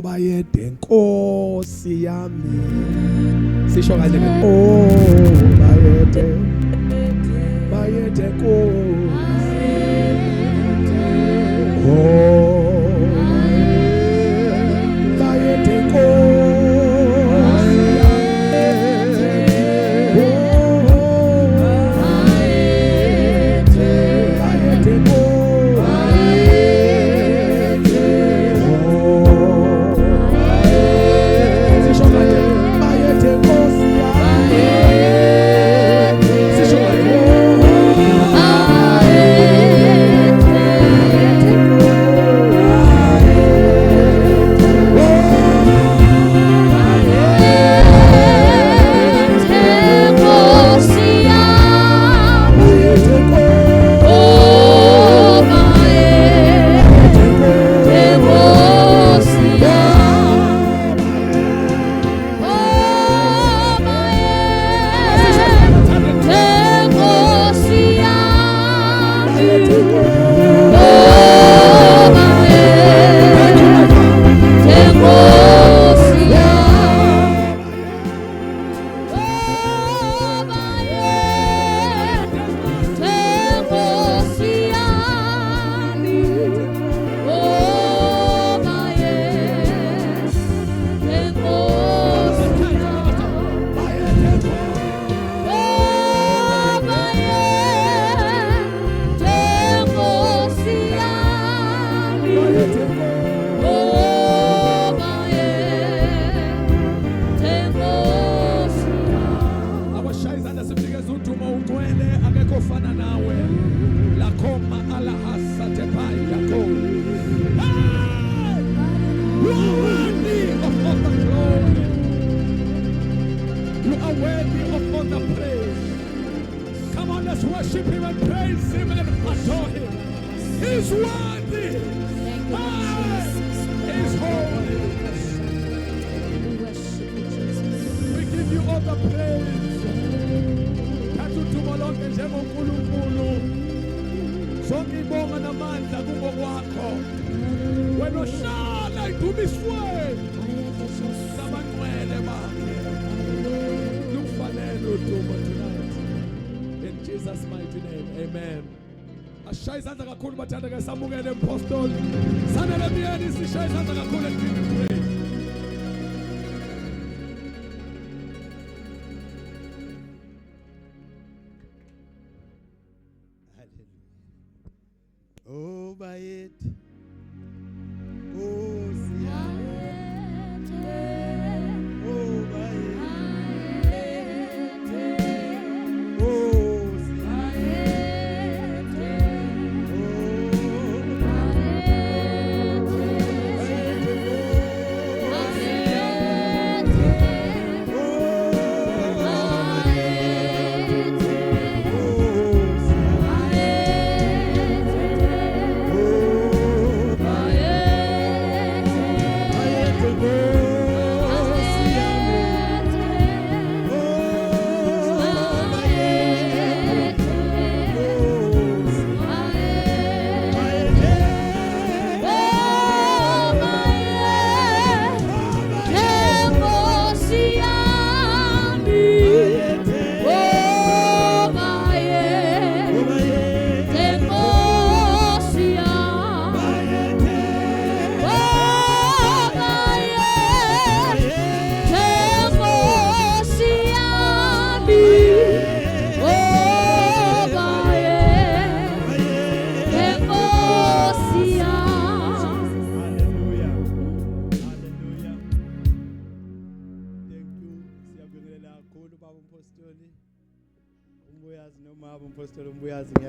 bayede Nkosi yami sisho kanje ke bayede Nkosi bayede Nkosi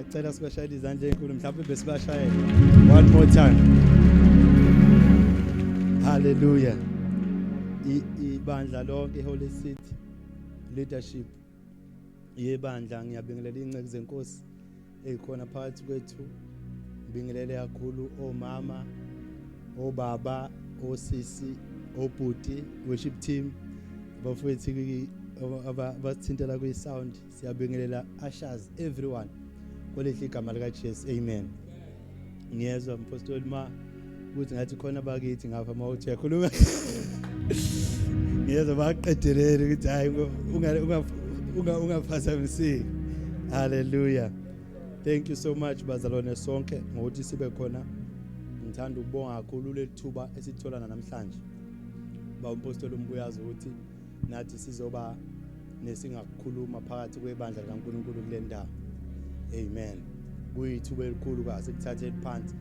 ngiyacela sibashayele izandla enkulu mhlawumbe besibashayele one more time. Hallelujah. Ibandla lonke Holy City leadership yebandla ngiyabingelela inceke zenkosi ekhona phakathi kwethu. Ngibingelele kakhulu omama, obaba, osisi, obhuti, worship team, bafethu abathintela kwi sound. Siyabingelela ushers, everyone. Kwelihle igama lika Jesus. Amen. Ngiyezwa Mpostoli ukuthi ngathi khona bakithi ngapha mawuthi yakhuluma ngiyeza baqedelele ukuthi hayi ungaphazamiseki. Hallelujah. Thank you so much bazalwane sonke ngokuthi sibe khona. Ngithanda ukubonga kakhulu lethuba esithola namhlanje. Ba umpostoli umbuyazi ukuthi nathi sizoba nesingakukhuluma phakathi kwebandla likaNkulunkulu kule ndawo. Amen. Kuyithuba elikhulu kaze kuthathe phansi.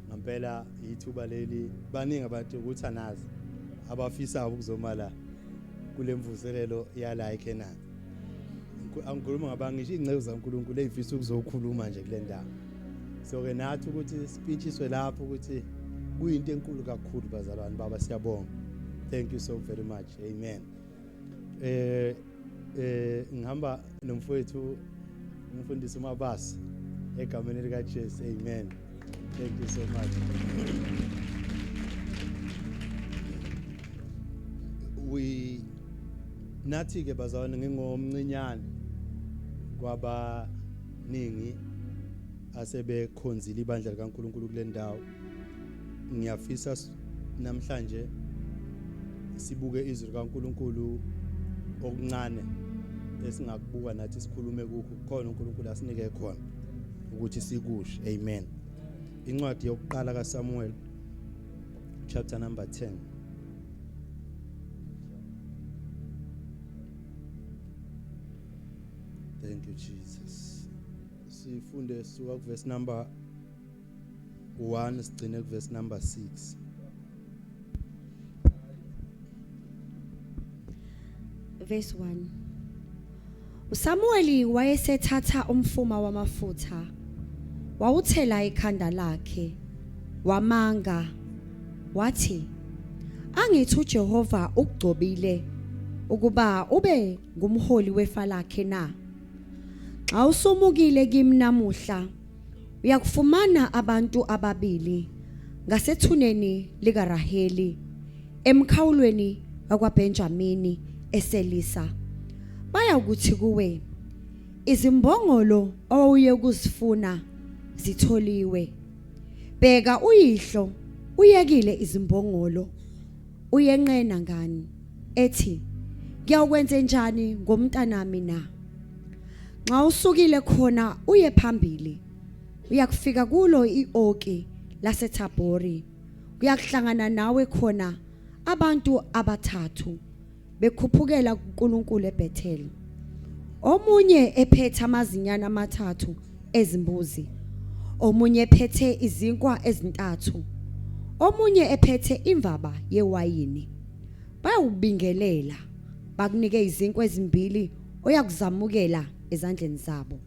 Ngempela ithuba leli baningi abantu ukuthi anazi abafisa ukuzoma la kule mvuselelo yala eKenani. Angikhuluma ngabangisho ingcezu zaNkulunkulu ezifisa ukuzokhuluma nje kule ndawo. So ke nathi ukuthi speechiswe lapho ukuthi kuyinto enkulu kakhulu bazalwane baba siyabonga. Thank you so very much. Amen. Ngihamba nomfowethu umfundisi uMabasi egameni lika Jesu. Amen. Thank you so much. Nathi ke bazalwane ngingomncinyane kwabaningi asebekhonzile ibandla likaNkulunkulu kule ndawo. Ngiyafisa namhlanje sibuke izwi likaNkulunkulu okuncane esingakubuka nathi sikhulume kukho khona uNkulunkulu asinike khona ukuthi sikusho. Amen. Incwadi yokuqala kaSamuel chapter number 10. Thank you Jesus. Sifunde suka ku verse number 1 sigcine ku verse number 6. Verse 1. uSamueli wayesethatha umfuma wamafutha wawuthela ikhanda lakhe wamanga wathi angithi uJehova ukugcobile ukuba ube ngumholi wefa lakhe na. Xa usumukile kimi namuhla uyakufumana abantu ababili ngasethuneni likaRaheli emkhawulweni wakwaBenjamini eSelisa. Baya ukuthi kuwe izimbongolo owuye kuzifuna zitholiwe. Bheka uyihlo uyekile izimbongolo uyenqena ngani ethi ngiyakwenza njani ngomntanami na. Xa usukile khona uye phambili uyakufika kulo iOki laseThabori uyakuhlangana nawe khona abantu abathathu bekhuphukela kuNkulunkulu eBethel. Omunye ephethe amazinyana amathathu ezimbuzi, omunye ephethe izinkwa ezintathu, omunye ephethe imvaba yewayini. Bayawubingelela bakunike izinkwa ezimbili oyakuzamukela ezandleni zabo.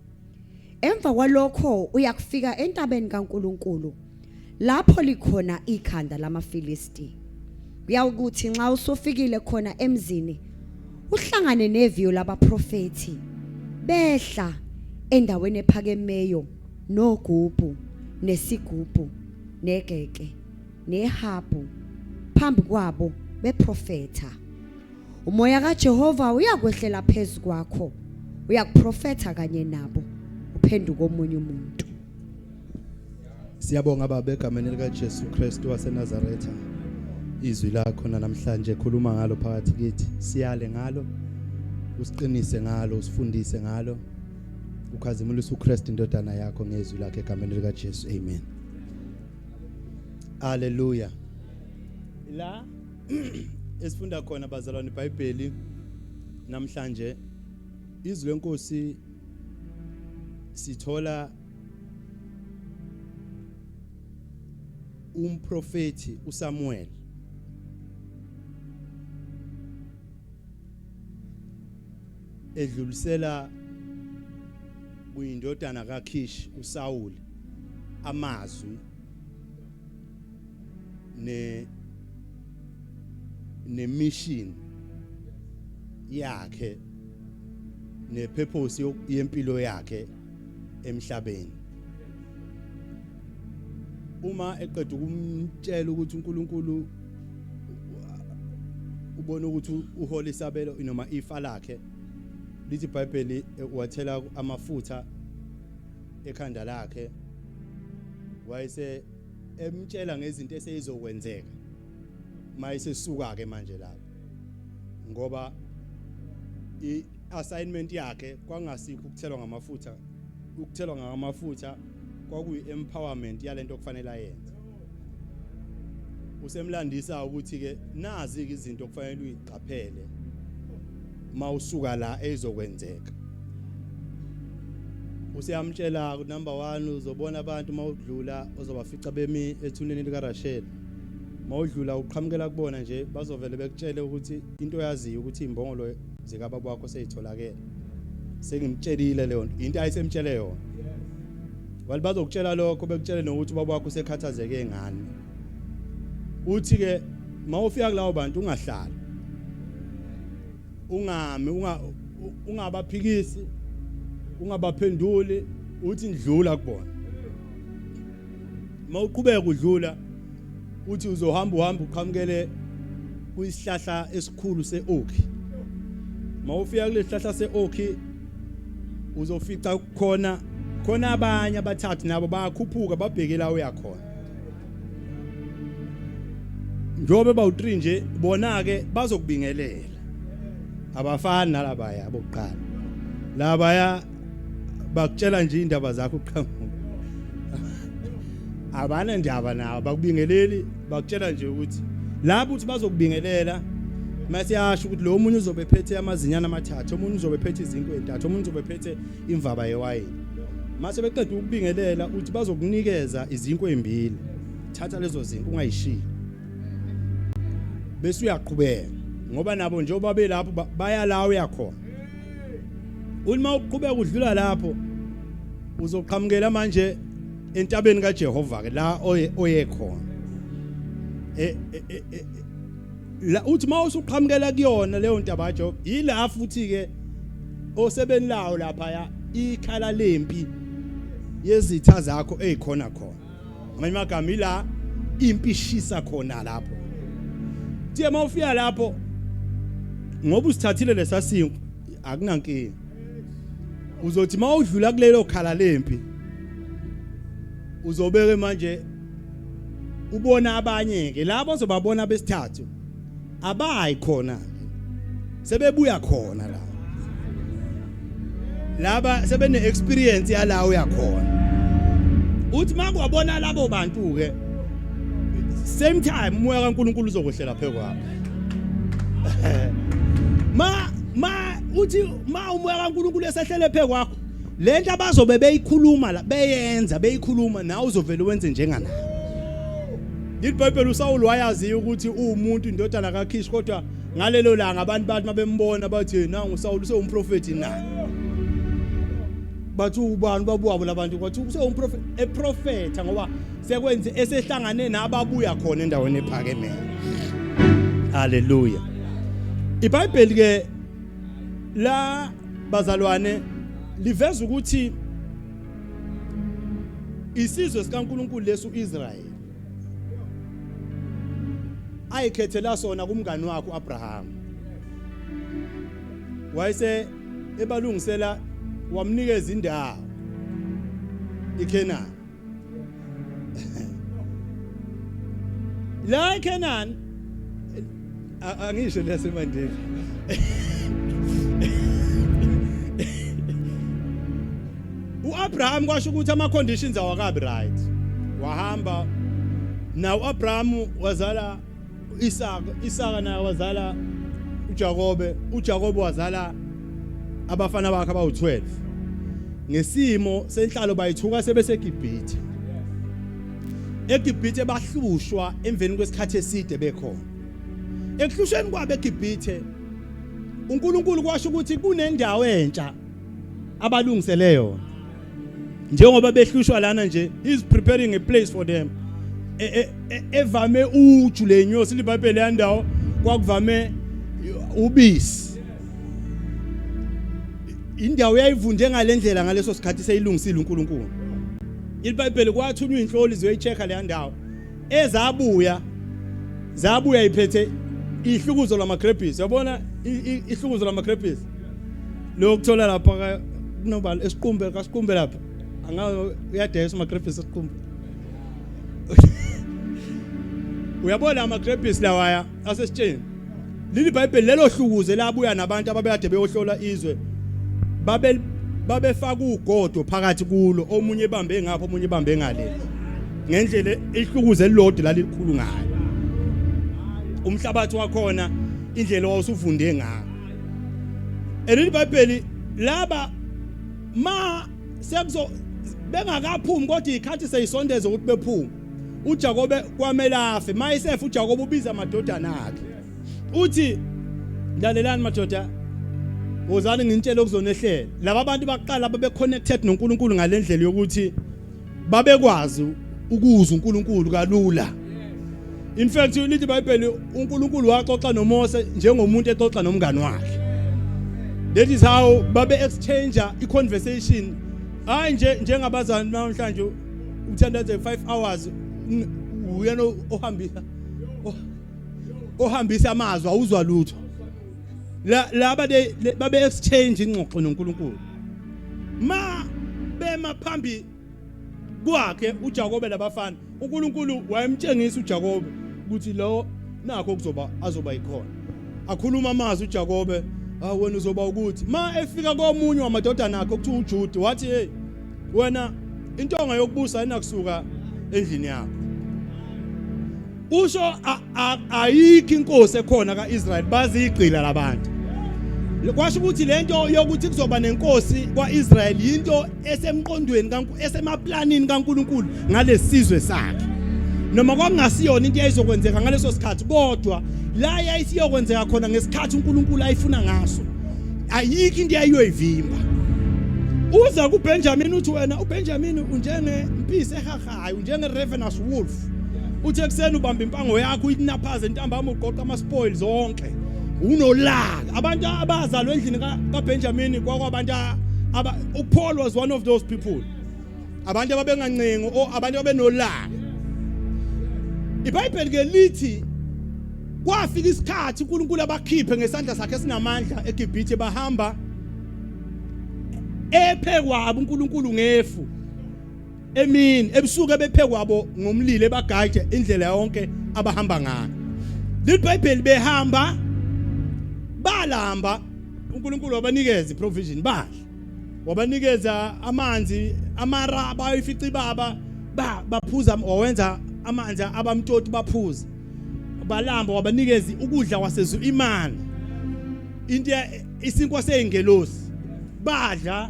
Emva kwalokho uyakufika entabeni kaNkulunkulu lapho likhona ikhanda lamaFilisti. Uyawukuthi nxa usufikile khona emzini uhlangane neviyo labaprofeti behla endaweni ephakemeyo nogubhu nesigubhu negeke nehabhu phambi kwabo beprofeta. Umoya kaJehova uyakwehlela phezu kwakho uyakuprofeta kanye nabo uphenduka omunye umuntu. Siyabonga baba egameni lika Jesu Kristu waseNazaretha. Izwi lakho namhlanje khuluma ngalo phakathi kithi. Siyale ngalo, usiqinise ngalo, usifundise ngalo. Ukhazimulisa uKristu indodana yakho ngezwi lakhe egameni lika Jesu. Amen. Hallelujah. La esifunda khona bazalwane iBhayibheli namhlanje izwi lenkosi sithola umprofeti uSamuel edlulisela kuyindodana kaKhish uSaul amazwi mission yakhe nepurpose yempilo yakhe emhlabeni. Uma eqeda ukumtshela ukuthi uNkulunkulu ubona ukuthi uhola isabelo noma ifa lakhe, lithi iBhayibheli wathela amafutha ekhanda lakhe, wayese emtshela ngezinto eseyizokwenzeka mayisesuka ke manje lapha ngoba i-assignment yakhe kwangasikho ukuthelwa ngamafutha ukuthelwa ngamafutha kwakuyi empowerment yalento okufanele ayenze usemlandisa ukuthi ke nazi izinto okufanele uyiqaphele mawusuka la ezokwenzeka usiyamtshela number 1 uzobona abantu mawudlula uzobafica bemi ethuneni lika Rachel mawudlula uqhamukela kubona nje bazovele bekutshele ukuthi into yaziyo ukuthi imbongolo zikababa wakho seyitholakele sengimtshelile leyo into ayisemtshele yona wali bazokutshela lokho bekutshele nokuthi ubaba wakho usekhathazeke ngani uthi ke mawufika kulawo bantu ungahlala ungami ungabaphikisi ungabaphenduli uthi ndlula kubona mawuqhubeka udlula uthi uzohamba uqhamukele kuyisihlahla esikhulu seoak mawufika kule sihlahla seoak uzofica khona abanye abathathu nabo bayakhuphuka babheke la uyakhona njobe bawu3 nje bona ke bazokubingelela abafana nalabaya abokuqala labaya bakutshela nje indaba zakho uqhamuka abana ndaba nawo bakubingeleli bakutshela nje ukuthi lapho uthi bazokubingelela mase yasho ukuthi lo munye uzobe phethe amazinyana amathathu omunye uzobe phethe izinkwe entathu omunye uzobe phethe imvaba yewayini mase beqeda ukubingelela uthi bazokunikeza izinkwe ezimbili thatha lezo zinkwe ungayishiyi bese uyaqhubeka ngoba nabo nje obabe lapho baya la uyakhona uma uqhubeka udlula lapho uzoqhamukela manje entabeni kaJehova ke la oyekhona la uthi mawusuqhamukela kuyona leyo ntaba kaJehova ila futhi ke osebeni lawo lapha ya ikhala lempi yezitha zakho ezikhona khona ngamanye amagama ila impi ishisa khona lapho Thiye mawufika lapho ngoba usithathile lesasinko akunankinga uzothi mawudlula kulelo khala lempi uzobeke manje ubona abanye ke labo zobabona besithathu abayi khona sebebuya khona la laba sebene experience yala uyakhona uthi makwabona labo bantu ke same time umoya kaNkuluNkulu uzokwehlela phe kwabo uthi umoya kaNkuluNkulu esehlele phe kwakho lento abazobe beyikhuluma la beyikhuluma nawe uzovela wenze njengana iBhayibheli uSawulu wayazi ukuthi umuntu indodana kaKhish kodwa ngalelo langa abantu bathi mabembona bathi nangu uSawulu usewumprofeti na bathi ubani babuwabo labantu kwathi usewumprofeti eprofeta ngoba sekwenze esehlangane nababuya khona endaweni ephakemene haleluya iBhayibheli ke la bazalwane liveza ukuthi isizwe sikaNkuluNkulu lesu Israel ayikhethela sona kumngani wakhe uAbraham wayese ebalungisela wamnikeza indawo iKenani la eKenani angisho lasemandeni uAbraham kwasho ukuthi ama conditions awakabi right wahamba na uAbraham wazala Isaka naye wazala uJakobe wazala abafana bakhe abawu12 ngesimo senhlalo bayithuka sebeseGibhithe eGibhithe bahlushwa emveni kwesikhathi eside bekhona ekuhlushweni kwabo eGibhithe uNkulunkulu kwasho ukuthi kunendawo entsha abalungisele yona njengoba behlushwa lana nje he's preparing a place for them evame uju lenyosi liBhayibheli yandawo kwakuvame ubisi indawo yayivunde ngalendlela ngaleso sikhathi seyilungisile uNkulunkulu iBhayibheli kwathunywa inhloli ziyoyicheka le ndawo zabuya iphethe ihlukuzo lamagrapes yabona ihlukuzo lamagrapes lokuthola lapha kunobala esiqumbe kasiqumbe lapha angayo uyadayisa amagrapes esiqumbe Uyabona ama-grapes lawaya asesitsheni. Leli iBhayibheli lelo hlukuze labuya nabantu ababekade beyohlola izwe. Babefaka ugodo phakathi kulo, omunye ebambe ngapha, omunye ebambe ngale. Ngendlela ihlukuze elilodwa lalikhulu ngayo. Umhlabathi wakhona indlela wawusuvunde ngayo. Leli iBhayibheli laba ma sekuzo bengakaphumi kodwa ikhathi seyisondeza ukuthi bephuma. uJakobe kwamele afe mayisefa uJakobe ubiza amadodana akhe uthi lalelani madoda wozani ngintshela okuzonehlela laba abantu baqala babe connected noNkulunkulu ngalendlela yokuthi babekwazi ukuzwa uNkulunkulu kalula. In fact lithi iBhayibheli uNkulunkulu waxoxa noMose njengomuntu exoxa nomngani wakhe. That is how babe exchange I conversation hayi njengabazali namhlanje uthandaze 5 hours uyena ohambisa amazwi awuzwa lutho laba babe exchange ingxoxo noNkulunkulu ma bema phambi kwakhe uJakobe labafana uNkulunkulu wayemtshengisa uJakobe ukuthi lo nakho azoba ikhona akhuluma amazwi uJakobe wena uzoba ukuthi ma efika komunye wamadodana akhe okuthiwa uJuda wathi hey wena intonga yokubusa ayinakusuka endlini yakho usho ayikho inkosi ekhona kaIsrael bazigcila labantu kwasho ukuthi lento yokuthi kuzoba nenkosi kwaIsrael into esemqondweni esemaplanini kaNkulunkulu ngalesizwe sakhe noma kwakungasiyona into eyayizokwenzeka ngaleso sikhathi kodwa la yayisiyokwenzeka khona ngesikhathi uNkulunkulu ayifuna ngaso ayikho into yayiyoyivimba uza kuBenjamin uthi wena uBenjamin unjengempisi ehahayo njenge-ravenous wolf uthi ekseni ubamba impango yakho uyinaphaze intambama uqoqa ama-spoil zonke unolaka abantu abazalwa endlini kaBenjamin kwakwabantu uPaul was one of those people abantu ababengancengo abantu abenolaka iBhayibheli ke lithi kwafika isikhathi uNkulunkulu abakhiphe ngesandla sakhe esinamandla eGibhithe bahamba ephekwabo uNkulunkulu ngefu emini ebusuku ebephekwabo ngomlilo ebagaje indlela yonke abahamba ngayo liBhayibheli behamba balamba uNkulunkulu wabanikeza iprovision badla wabanikeza amanzi amaraba ayifica ibaba baphuza wawenza amanzi abamtoti baphuza balamba wabanikeza ukudla wasezulu imani into isinkwa seyingelosi badla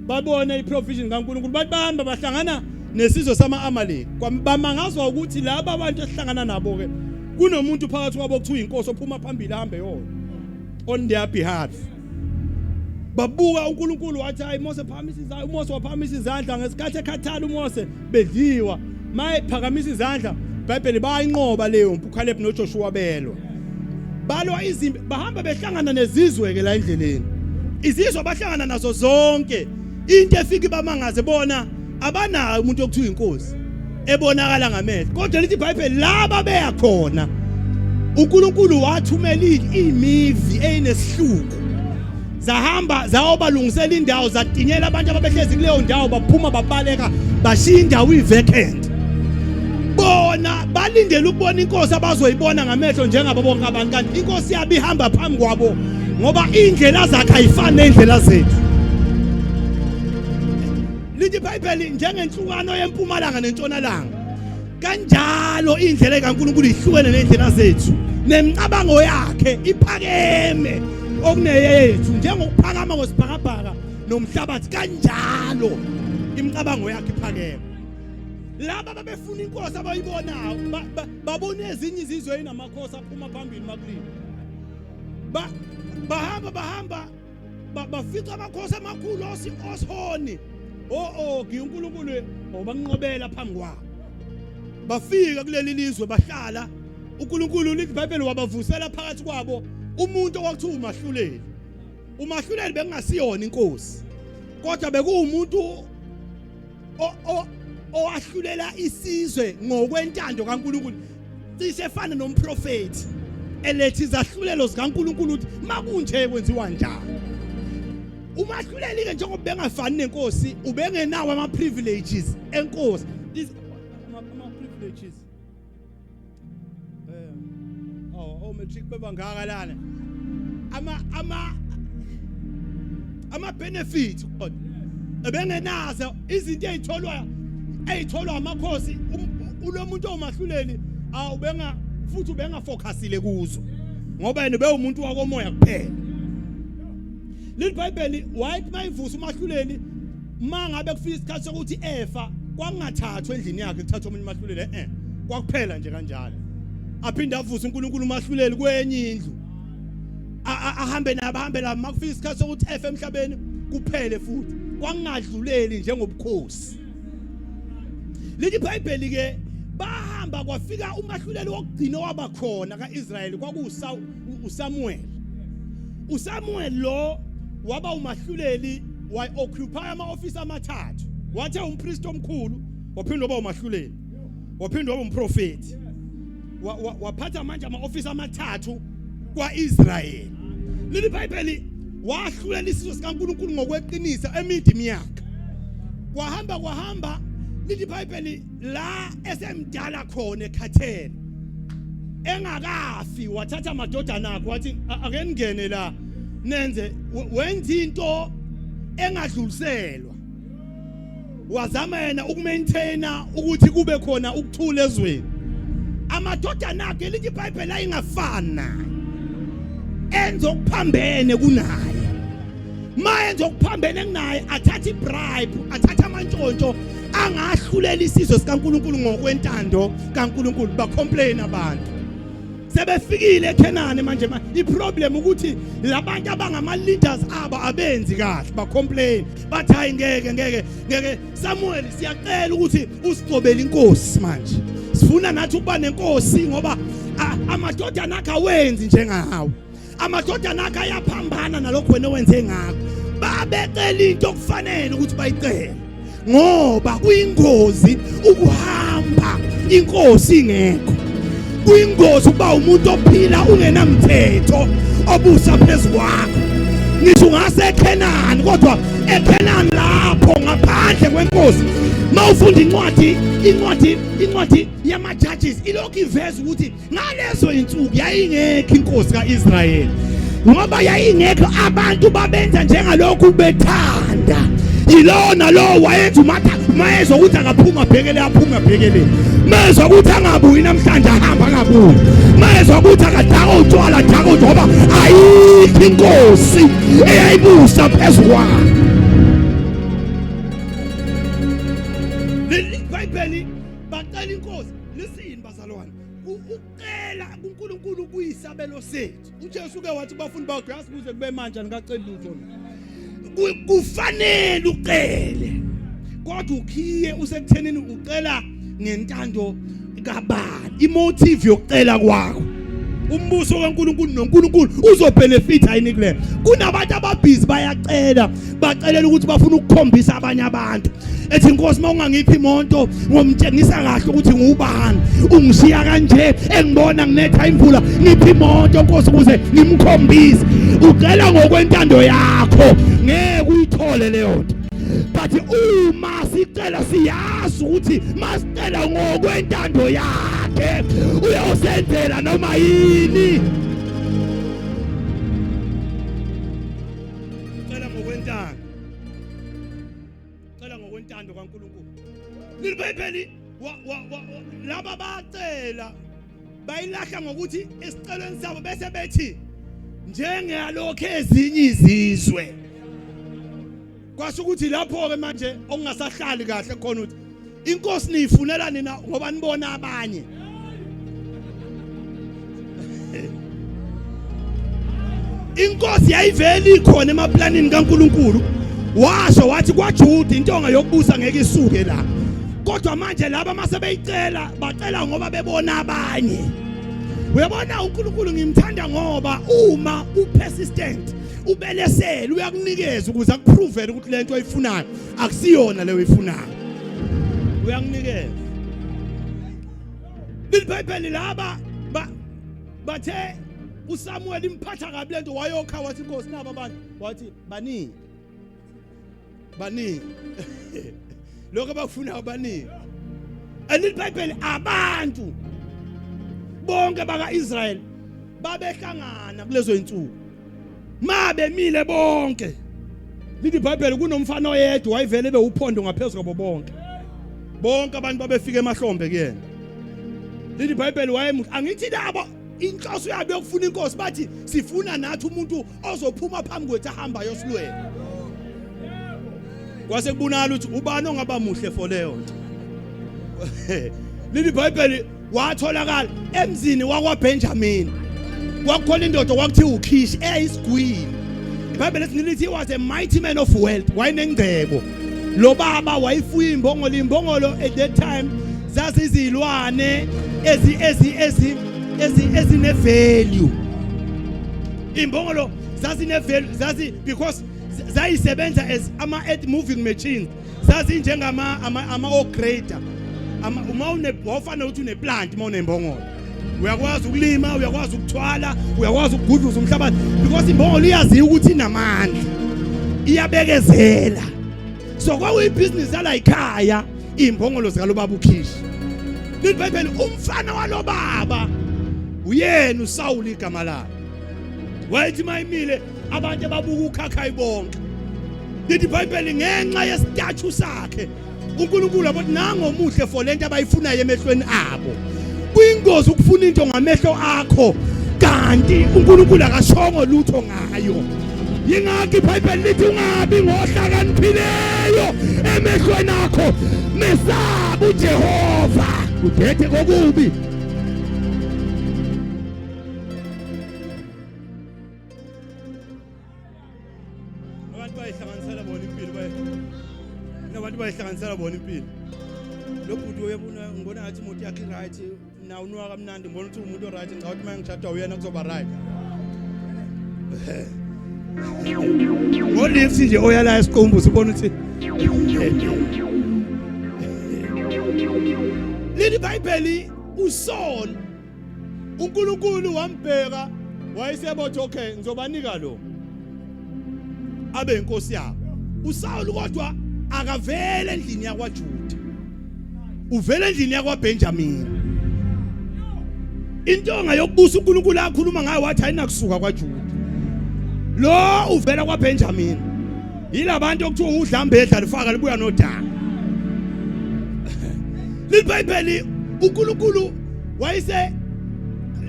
babona iprovision kaNkulunkulu bathi bahamba bahlangana nesizwe sama-Amaleki bamangazwa ukuthi laba abantu esihlangana nabo ke kunomuntu phakathi kwabo okuthiwa inkosi ophuma phambili ahambe yona on their behalf babuka uNkulunkulu wathi hayi Mose phamisa izandla uMose waphamisa izandla ngesikhathi ekhathala uMose bedliwa mayephakamisa izandla iBhayibheli bayinqoba leyo uCaleb noJoshua belwa balwa izimpi bahamba behlangana nezizwe ke la endleleni izizwe bahlangana nazo zonke into efika bamangaze bona abanayo umuntu okuthiwa inkosi ebonakala ngamehlo kodwa lithi iBhayibheli laba beyakhona uNkulunkulu wathumela imivi eyinesihluku zahamba zayobalungisela indawo zatinyela abantu ababehlezi kuleyo ndawo baphuma babaleka bashiya indawo ivacant bona balindele ukubona inkosi abazoyibona ngamehlo njengabo bonke abantu kanti inkosi yabe ihamba phambi kwabo ngoba indlela zakhe ayifani nendlela zethu lithi iBhayibheli njengenhlukano yempumalanga nentshonalanga kanjalo indlela kaNkulunkulu ihlukene nendlela zethu nemicabango yakhe iphakeme okuneyethu njengokuphakama ngosibhakabhaka nomhlabathi kanjalo imicabango yakhe iphakeme laba babefuna inkosi abayibonayo babona ezinye izizwe enamakhosi aphuma phambili makulini bahamba bafica amakhosi amakhulu osihoni uNkulunkulu obanqobela phambi kwabo bafika kuleli lizwe bahlala uNkulunkulu lithi iBhayibheli wabavusela phakathi kwabo umuntu okwakuthiwa umahluleli bengasiyona inkosi kodwa bekuwumuntu owahlulela isizwe ngokwentando kaNkulunkulu cishe efana nomprofeti elethi izahlulelo zikaNkulunkulu ukuthi makunje kwenziwa njani umahluleli ke njengoba bengafani nenkosi ubengenawo ama privileges enkosi colleges matric bebangaka lana ama benefits kodwa ebengenazo izinto ezitholwa amakhosi ulomuntu omahluleli awubenga futhi ubenga focusile kuzo ngoba yena bewumuntu wakomoya kuphela. Leli Bible wathi mayivusa umahluleli mangabe kufika isikhathi sokuthi efa kwangathathwa endlini yakhe kuthathwa umuntu umahluleli kwakuphela nje kanjalo aphinde avusa uNkulunkulu umahluleli kwenye indlu ahambe la makufika isikhathi sokuthi efa emhlabeni kuphele futhi kwangadluleli njengobukhosi. Leli Bible ke bahamba kwafika umahluleli wokugcina wabakhona kaIsrayeli kwakuuSamuel. uSamuel lo waba umahluleli wa-occupy ama-office amathathu. Wathi umpriest omkhulu waphinde waba umahluleli waphinde waba umprofeti waphatha manje ama-office amathathu kwa-Israyeli. Leli Bible wahlulela isizwe sikaNkulunkulu ngokweqinisa emidimiyaka kwahamba leli Bible la esemdala khona ekhathele engakafi wathatha amadodana akhe wathi ake ningene la nenze wenza into engadluliselwa wazama yena ukumaintaina ukuthi kube khona ukuthula ezweni. Amadodana akhe leli Bible ayingafana enza okuphambene kunaye mayenza okuphambene kunaye athatha ibribe athatha amantshontsho angahlulela isizwe sikaNkulunkulu ngokwentando kaNkulunkulu bacomplain abantu sebefikile eKhenani manje iproblem ukuthi labantu abangama leaders aba abenzi kahle bacomplain bathi hayi ngeke Samuel siyacela ukuthi usigcobele inkosi manje sifuna nathi ukuba nenkosi ngoba amadodana akhe awenzi njengawe amadodana akhe ayaphambana nalokho wena wenze ngakho babecela into okufanele ukuthi bayicele ngoba kuyingozi ukuhamba inkosi ingekho kuyingozi ukuba umuntu ophila ungenamthetho obusa phezulu kwakho. Ngisho ngase eKhenani kodwa eKhenani lapho ngaphandle kwenkosi mawufunda incwadi yama-Judges ilokhu iveza ukuthi ngalezo insuku yayingekho inkosi kaIsrayeli ngoba yayingekho abantu babenza njengalokhu bethanda. Yilona lo wayenza mayezwa ukuthi akaphuma bhekele aphuma bhekele mayezwa ukuthi angabuyi namhlanje ahamba angabuyi mayezwa ukuthi akadaka utshwala daka ngoba ayikho inkosi eyayibusa phezulu kwakhe. Leli Bible bacela inkosi lisini bazalwane ucela kuNkulunkulu kuyisabelo sethu. uJesu ke wathi bafundi bakhe yasibuze kube manje ngicela lutho kufanele ucele kodwa ukhiye usekuthenini ucela ngentando kabani imotive yokucela kwakho. Umbuso kaNkulunkulu noNkulunkulu uzobenefita yini kule. Kunabantu ababhizi bayacela bacelela ukuthi bafuna ukukhombisa abanye abantu ethi inkosi mawungangiphi imonto ngomtshengisa kahle ukuthi ngubani ungishiya kanje engibona nginetha imvula ngiphi imonto nkosi ukuze ngimkhombise. Ucela ngokwentando yakho ngeke uyithole leyo nto but uma sicela siyazi ukuthi masicela ngokwentando yakhe uyosenzela noma yini. Cela ngokwentando kaNkulunkulu. Leli Bible laba bacela bayilahla ngokuthi esicelweni sabo bese bethi njengalokho ezinye izizwe. Kwasho ukuthi lapho ke manje okungasahlali kahle khona ukuthi inkosi niyifunela nina ngoba nibona abanye. Inkosi yayiveli khona emaplanini kaNkulunkulu washo wathi kwaJuda intonga yokubusa ngeke isuke la kodwa manje laba mase beyicela bacela ngoba bebona abanye. Uyabona uNkulunkulu ngimthanda ngoba uma upersistent ubelesela uyakunikeza ukuze akuprovele ukuthi lento oyifunayo akusiyona leyo oyifunayo uyakunikeza. Leli Bible laba bathe uSamuel imphatha kabi lento wayokha wathi inkosi naba abantu wathi bani lokho abafuna abaningi elibhayibheli abantu bonke baka-Israyeli babehlangana kulezo insuku mabe mile bonke lithi iBhayibheli kunomfana oyedwa wayevele bewuphondo ngaphezulu kwabo bonke abantu babefika emahlombe kuyena lithi iBhayibheli angithi labo inhloso yabo yokufuna inkosi bathi sifuna nathi umuntu ozophuma phambi kwethu ahamba yosilwela kwase kubonakala ukuthi ubani ongaba muhle for leyo nto lithi iBhayibheli watholakala emzini wakwaBenjamin kwakukhona indoda kwakuthiwa uKhishi eyisigwili iBhayibheli lithi he was a mighty man of wealth wayenengcebo lo baba wayifuya imbongolo at that time zasizilwane ezine value imbongolo zasine value because zayisebenza as ama moving machines zazinjengama operator uma wafana ukuthi uneplant uma unembongolo uyakwazi ukulima uyakwazi ukuthwala uyakwazi ukugudluza umhlabathi because imbongolo iyazi ukuthi inamandla iyabekezela so kwakuyibusiness yala ekhaya imbongolo zikalo baba uKhishi lithi iBhayibheli umfana walo baba uyena uSawuli igama lakhe wayethi mayimile abantu ababuka ukhakhayi bonke lithi iBhayibheli ngenxa yesitathu sakhe uNkulunkulu abathi nango muhle for lento abayifunayo emehlweni abo kuyingozi ukufuna into ngamehlo akho kanti uNkulunkulu akashongo lutho ngayo yingakho iBhayibheli lithi ungabi ngohlakaniphileyo emehlweni akho mesaba uJehova udethe kokubi abantu bayihlanganisela bona impilo nabantu bayihlanganisela bona impilo lokhu umuntu uyabona ngibona ngathi umuntu yakhe right na unwa kamnandi ngibona ukuthi umuntu right ngicabanga uma ngishada uyena kuzoba right ngolifsi nje oyala esiqombo sibona ukuthi lithi iBhayibheli uSaul uNkulunkulu wambheka wayesebotha okay ngizobanika lo abe inkosi yabo uSaul kodwa akavele endlini yakwaJuda uvela endlini yakwaBenjamin intonga yokubusa uNkulunkulu akhuluma ngayo wathi ayinakusuka kwaJuda lo uvela kwaBenjamin yilabantu okuthiwa udlambedla lifaka libuya nodanga liBhayibheli uNkulunkulu wayise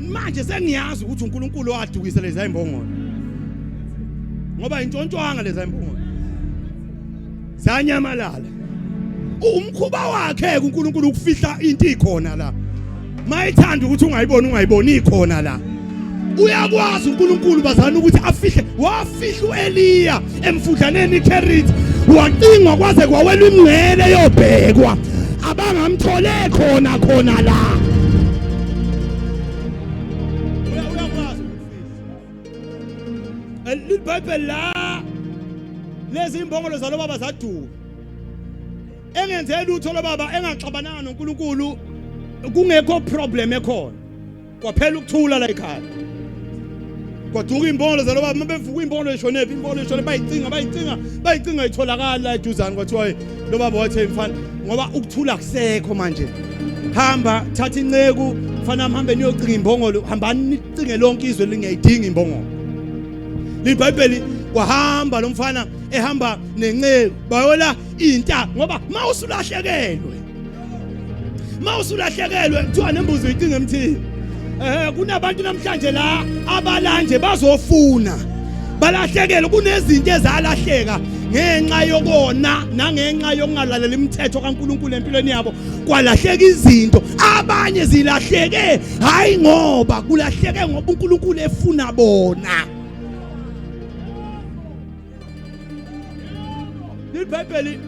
manje sengiyazi ukuthi uNkulunkulu wadukisa lezi imbongolo ngoba intshontshwanga lezi imbongolo zanyamalala umkhuba wakhe uNkulunkulu ukufihla into ikhona la mayithanda ukuthi ungayiboni ikhona la uyakwazi uNkulunkulu bazana ukuthi afihle wafihla uEliya emfudlaneni iKherit waqingwa kwaze kwawela imngcele yobhekwa abangamthole khona la uyakwazi ukufihla iBhayibheli la lezi imbongolo zalo baba zaduka engenze lutho lo baba engaxabananga noNkulunkulu kungekho problem ekhona kwaphela ukuthula la ekhaya kwaduka imbongolo zalo baba mabevuka imbongolo eshonephi imbongolo eshone bayicingwa itholakala la eduzane kwathiwa lo baba wathi mfana ngoba ukuthula kusekho manje hamba thatha inceku mfana mhambe niyocinga imbongolo hambani nicinge lonke izwe lingayidinga imbongolo liBhayibheli wahamba lo mfana ehamba nenceku bayola into ngoba mawusulahlekelwe kuthiwa nembuzi uyicinga emthini kunabantu namhlanje la abalanje bazofuna balahlekelwe kunezinto ezalahleka ngenxa yokona nangenxa yokungalalela imithetho kaNkulunkulu empilweni yabo kwalahleka izinto abanye zilahleke hayi ngoba kulahleke ngoba uNkulunkulu efuna bona iBhayibheli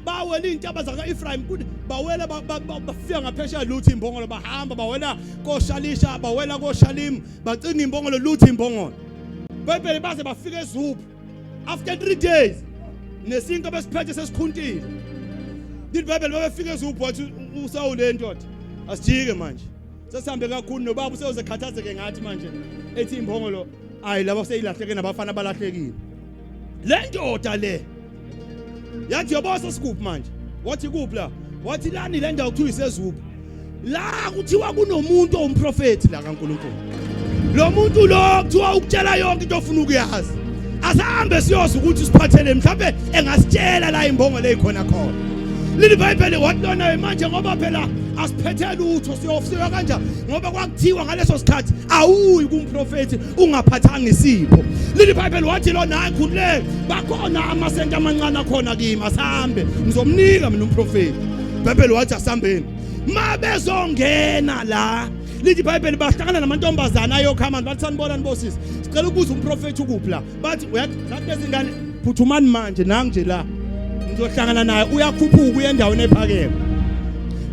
bawela intaba zaka-Ephraim bawela bafika ngaphesheya lutho imbongolo bahamba bawela koShalisha bawela koShalim bagcina imbongolo lutho imbongolo iBhayibheli baze bafika eZupha after 3 days nesinto besiphethe sesikhuntile iBhayibheli babefika eZupha wathi uSawule lendoda asijike manje sesihambe kakhulu nobaba usewuze khathazeke ngathi manje ethi imbongolo ayi labo seyilahleke nabafana balahlekile le ndoda le yathi yobosa sikuphi manje wathi kuphi la wathi lani le ndawo kuthiwa isezuphi la kuthiwa kunomuntu owumprofeti la kaNkulunkulu lo muntu lo kuthiwa ukutshela yonke into ofuna ukuyazi asahambe siyoza ukuthi siphathele mhlawumbe engasitshela la imbongo leyikhona khona leli Bible wathona manje ngoba phela asiphethele utho siyofika kanjani ngoba kwakuthiwa ngaleso sikhathi awuyi kumprofeti ungaphathanga isipho leli Bible wathi lo nayi khuleke bakhona amasenta amancane khona kimi asambe ngizomnika mina umprofeti Bible wathi asambeni mabezongena la leli Bible bahlangana namantombazana ayokhama bathi sanibona nibosisi sicela ukubuza umprofeti ukuphi la bathi uyathi bezingane phuthumani manje nangi nje la ngizohlangana naye uyakhuphuka uya endaweni ephakeme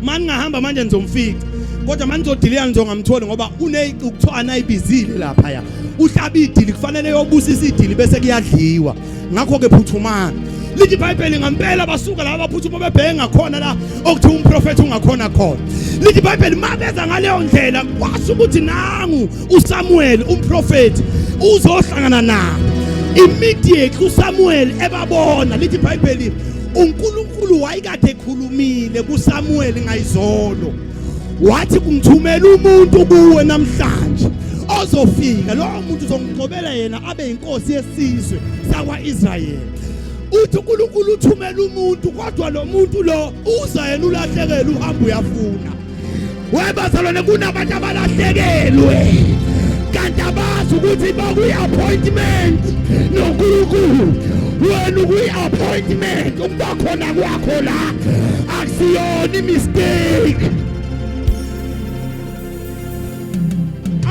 manje ngahamba manje nizomfica kodwa manje nizodilika nizongamtholi ngoba ukuthiwa anayibizile lapha ya uhlaba idili kufanele yobusisa idili bese kuyadliwa ngakho ke phuthumani lithi iBhayibheli ngempela basuka laba baphuthuma bebhenga khona la okuthi umprofeti ungakhona khona lithi iBhayibheli mabeza ngaleyo ndlela kwasho ukuthi nangu uSamuel umprofeti uzohlangana naye immediately uSamuel ebabona lithi iBhayibheli uNkulunkulu wayekade ekhulumile kuSamuel ngayizolo wathi kumthumela umuntu kuwe namhlanje ozofika lo muntu uzongigcobela yena abe inkosi yesizwe sakwaIsrayeli uthi uNkulunkulu uthumela umuntu kodwa lo muntu lo uza yena ulahlekelwe uhamba uyafuna webazalwane kunabantu abalahlekelwe kanti abazi ukuthi bakuyi-appointment noNkulunkulu wena ukuyi-appointment ukuba khona kwakho la akusiyona imistake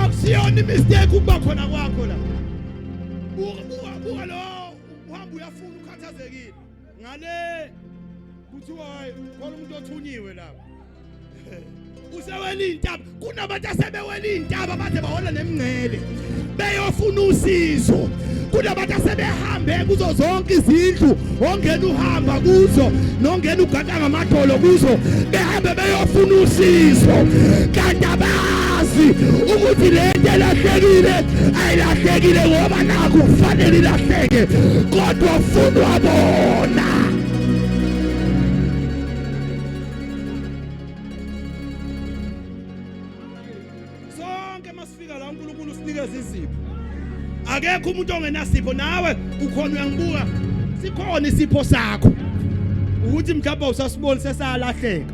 akusiyona imistake ukuba khona kwakho la buka lo uhamba uyafuna ukhathazekile ngale kuthiwa khona umuntu othunyiwe lapha usewela intaba kunabantu asebewela intaba baze bahola nemngcele beyofuna usizo kunabantu asebehambe kuzo zonke izindlu ongena uhamba kuzo nongena ugada ngamadolo kuzo behambe beyofuna usizo kanti abazi ukuthi lento elahlekile ayilahlekile ngoba naku kufanele ilahleke kodwa ufuna bona akekho umuntu ongenasipho nawe ukhona uyangibuka sikhona isipho sakho ukuthi mhlawumbe usasibona sesalahleka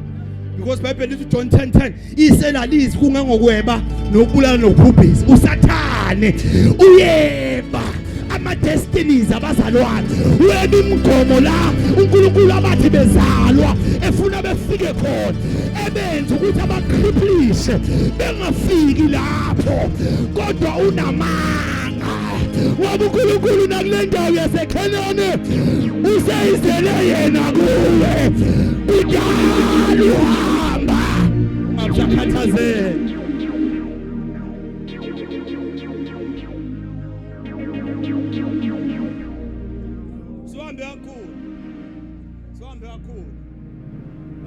because Bible lithi John 10:10 iselalizi kungengokweba nokubulala nokubhubhisa usathane uyeba ama destinies abazalwane wena umgomo la uNkulunkulu abathi bezalwa efuna befike khona ebenza ukuthi abakriplishe bengafiki lapho kodwa unamanga ngoba uNkulunkulu nakule ndawo yaseKhanani useyizele yena kuwe unyalo uhamba ungakhathazeki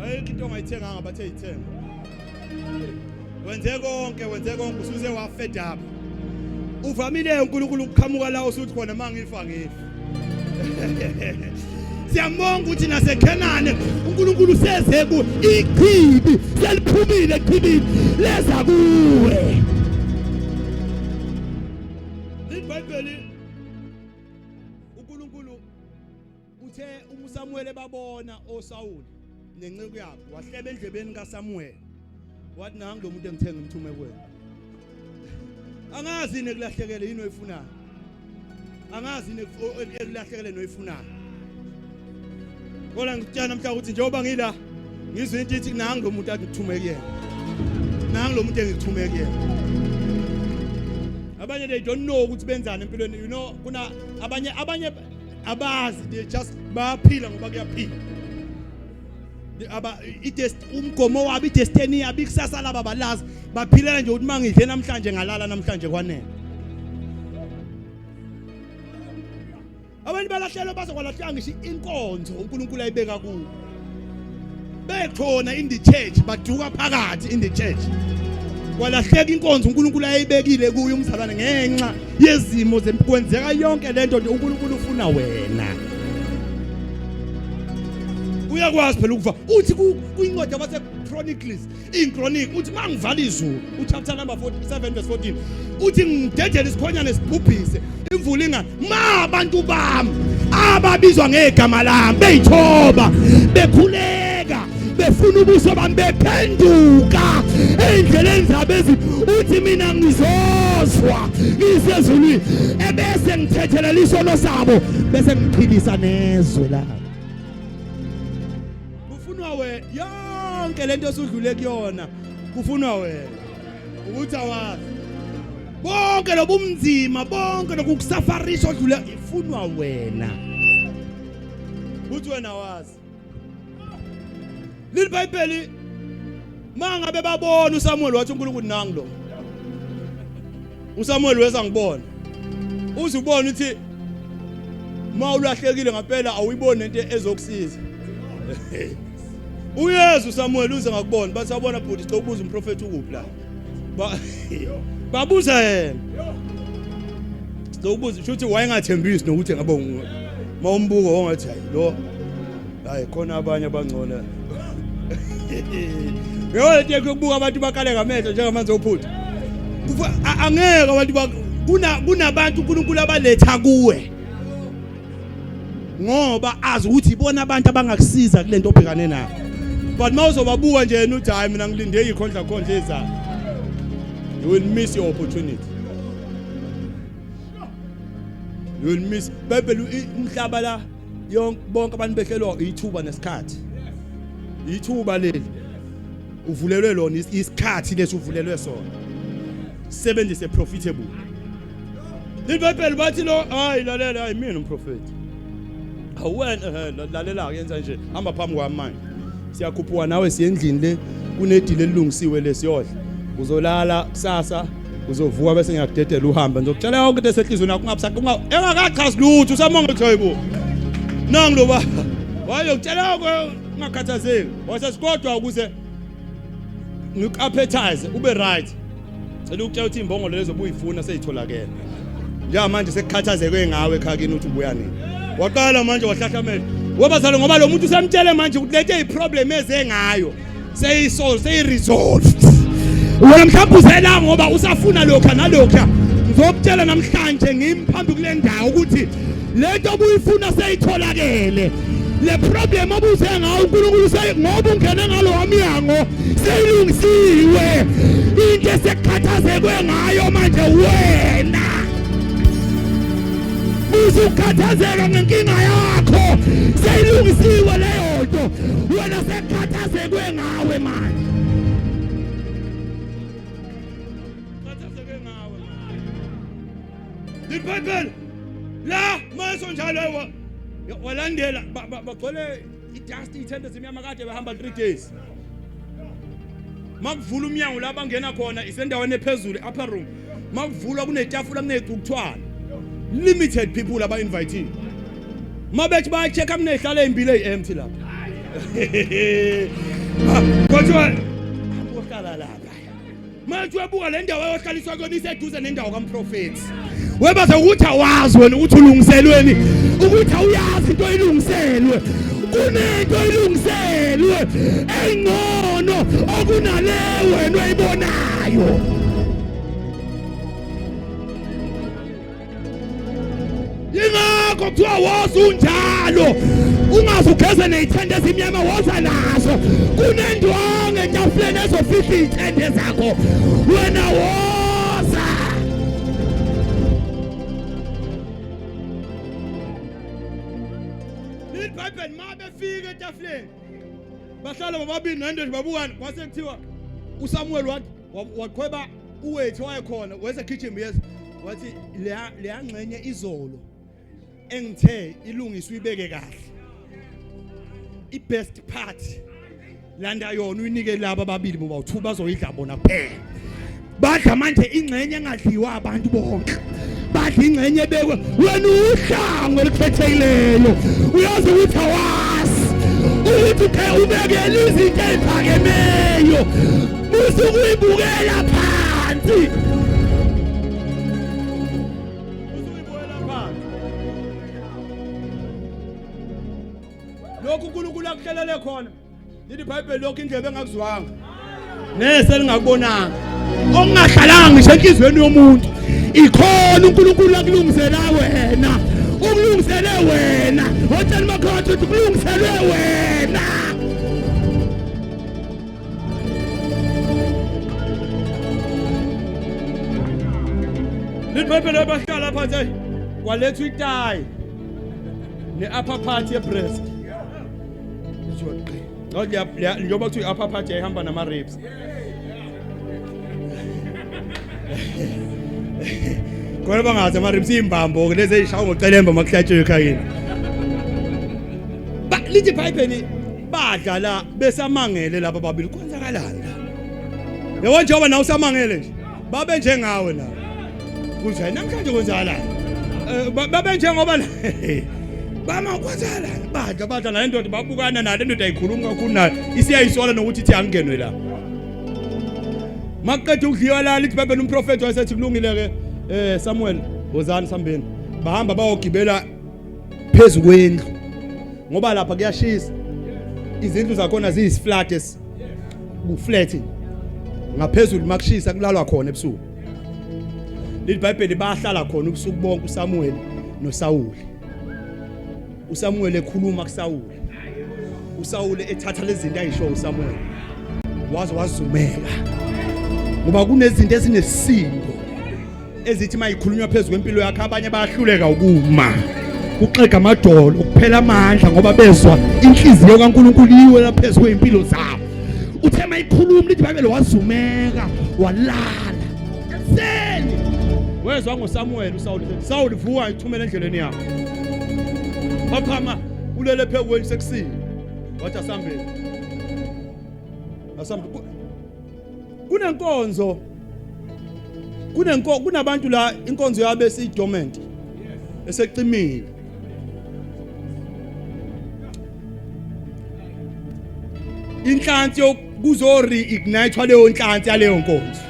ayikho into ongayithenga ngabathe yithenga wenze konke usuze wafed up uvamile uNkulunkulu ukuqhamuka la usuthi khona mangifa ngifa siyambonga ukuthi naseKhanani uNkulunkulu seze ku ichibi seliphumile ichibini leza kuwe iBhayibheli uNkulunkulu uthe uSamuel ebabona oSawuli nenceku yakhe wahleba endlebeni kaSamuel wathi nangu lo muntu engithenga ngimthume kuwena angazi yini ekulahlekele yini oyifunayo angazi yini ekulahlekele noyifunayo kodwa ngikutshela mhla ukuthi njengoba ngila ngizwe into ithi nangu lo muntu akuthume kuyena nangu lo muntu engithume kuyena abanye they don't know ukuthi benzani empilweni you know kuna abanye abazi they just baphila ngoba kuyaphila aba umgomo wabo idestiny yabo ikusasa laba balazi baphilela nje ukuthi mangidle namhlanje ngalala namhlanje kwanele abantu balahlelo base kwalahlanga ngisho inkonzo uNkulunkulu ayibeka kuwo bekhona in the church baduka phakathi in the church kwalahleka inkonzo uNkulunkulu ayibekile kuyo umzalwane ngenxa yezimo kwenzeka yonke lento nje uNkulunkulu ufuna wena uyakwazi phela ukuva uthi kuyincwadi yabase Chronicles inchronic uthi mangivala izulu uchapter number 47 verse 14 uthi ngidedele isikhonyane esibhubhise imvula ingani abantu bami ababizwa ngegama lami beyithoba bekhuleka befuna ubuso bami bephenduka endleleni zabo uthi mina ngizozwa ngisezulwini ebese ngithethela isono sabo bese ngiphilisa nezwe labo kufunwa we yonke lento osudlule kuyona kufunwa wena ukuthi awazi bonke lobumnzima bonke lokukusafarisa odlule ifunwa wena uthi wena wazi leli Bible mangabe babona uSamuel wathi uNkulunkulu nangi lo uSamuel weza ngibona uzubona ukuthi mawulahlekile ngempela awuyiboni into ezokusiza uyesu uSamuel uze ngakubona bathi sabona bhuti sizobuza umprofeti ukuphi la babuza yena sizobuza futhi wayengathembisi nokuthi ngabe mawumbuka ongathi hayi lo hayi khona abanye abangcola yho nje ukubuka abantu bakale ngamehlo njengamanzi ophutha angeke abantu kunabantu uNkulunkulu abaletha kuwe ngoba azi ukuthi ibona abantu abangakusiza kulento obhekane nayo but mawuzobabuka nje yena uthi hayi mina ngilinde ikhondla khondla ezayo you will miss your opportunity you will miss Bible umhlaba la yonke bonke abantu behlelwa ithuba nesikhathi ithuba leli uvulelwe lona isikhathi lesuvulelwe sona sebenzise profitable iBhayibheli bathi lo hayi lalela hayi mina umprofeti awena lalela yenza nje hamba phambi kwami manje siyakhuphuka nawe siyendlini le kunedile elilungisiwe lesiyodla uzolala kusasa uzovuka bese ngiyakudedela uhamba ngizokutshela yonke into esehlizweni yakho ungabusaka engakachazi lutho usamonga uthoyibo nangi lo ba wayokutshela ungakhathazeki wasesidwa ukuze ngikuappetize ube right cela ukutshela ukuthi imbongo lezo buyifuna seyitholakele njenga manje sekukhathazeke ngawe ekhakini uthi ubuya nini waqala manje wahlahlamela wabazalo ngoba lo muntu usamtshele manje ukuthi lethe iproblem eze ngayo seyiresolved wena mhlawumbe uzela ngoba usafuna lokho nalokho ngizokutshela namhlanje ngimphambili kule ndawo ukuthi lento obuyifuna seyitholakele le problem obuze ngawo uNkulunkulu ngoba ungene ngalo wamiyango seyilungisiwe into esekhathazekwe ngayo manje wena usukhathazeka ngenkinga yakho seyilungisiwe leyo nto wena sekhathazekwe ngawe manje khathazeke ngawe iBhayibheli la mase njalo walandela bagcwele idust ithende zimnyama kade behamba 3 days makuvula umnyango la bangena khona isendaweni ephezulu upper room makuvulwa kunetafula kunecukthwana limited people aba invited mabethi baya check up nehlala ezimbili eziempty lapha kodwa ambohlala lapha manje webuka le ndawo ayohlaliswa kuyona iseduze nendawo kaMprofeti webaza ukuthi awazi wena ukuthi ulungiselweni ukuthi awuyazi into ilungiselwe kunento ilungiselwe engcono okunale wena oyibonayo ingakho kuthiwa woza unjalo ungaze ugeze nezithende ezimnyama woza nazo kunendwangu etafuleni ezofihla izithende zakho wena woza iBhayibheli mabefika etafuleni bahlala bobabili nento babukana kwase kuthiwa uSamuel waqhweba uwethu wayekhona wese kitchen yes wathi le angcenye izolo engithe ilungiswe ibeke kahle ibest part landa yona uyinike laba ababili boba uthu bazoyidla bona kuphela badla manje ingcenye engadliwa abantu bonke badla ingcenye bekwe wena uhlango elikhethekileyo uyazi ukuthi awazi ukuthi ubekele izinto eziphakemeyo usukuyibukela phansi lokhu uNkulunkulu akuhlelele khona lithi iBhayibheli lokhu indlebe engakuzwanga nese lingakubonanga okungahlalanga ngisho enhlizweni yomuntu ikhona uNkulunkulu akulungisela wena ukulungisele wena hotel makhothi ukulungiselwe wena liBhayibheli abahlala phansi kwalethu itayi ne-upper part ye-breast njengoba kuthiwa i-upper part yayihamba nama-ribs khona bangazi ama-ribs iyimbambo lezi eyishaya ngocelemba makuhlatshwe ekhayeni lithi iBhayibheli badla la besamangele laba babili kwenzakalani la yebo njengoba nawe usamangele nje babe njengawe na kuthi namhlanje kwenzakalani babe njengoba bama kwenzakalani badla nale ndoda babukana nale ndoda ayikhuluma kakhulu nayo isiyayisola nokuthi ithi angenwe la maqedwe ukudliwa la lithi iBhayibheli umprofeti wayesethi kulungile ke Samuel wozani sambeni bahamba bayogibela phezulu kwendlu ngoba lapha kuyashisa izindlu zakhona ziyisiflat kuflat ngaphezulu makushisa kulalwa khona ebusuku lithi iBhayibheli bahlala khona ubusuku bonke uSamuel noSawuli uSamuel ekhuluma kuSawuli uSawuli ethatha lezi zinto ayisho uSamuel wazumeka ngoba kunezinto ezinesisindo ezithi mayikhulunywa phezulu kwempilo yakhe abanye bayahluleka ukuma kuxega amadolo kuphela amandla ngoba bezwa inhliziyo kaNkulunkulu iwe laphezu kwempilo zabo uthe mayikhuluma lithi iBhayibheli wazumeka walala ekuseni wezwa ngoSamuel uSawuli Sawuli vuka ithumela endleleni yakho baphama ulele phezu kweni sekusini wathi asambeni kunabantu la inkonzo yabe siyidormant esecimile inhlansi yokuzo reignite leyo inhlansi yaleyo nkonzo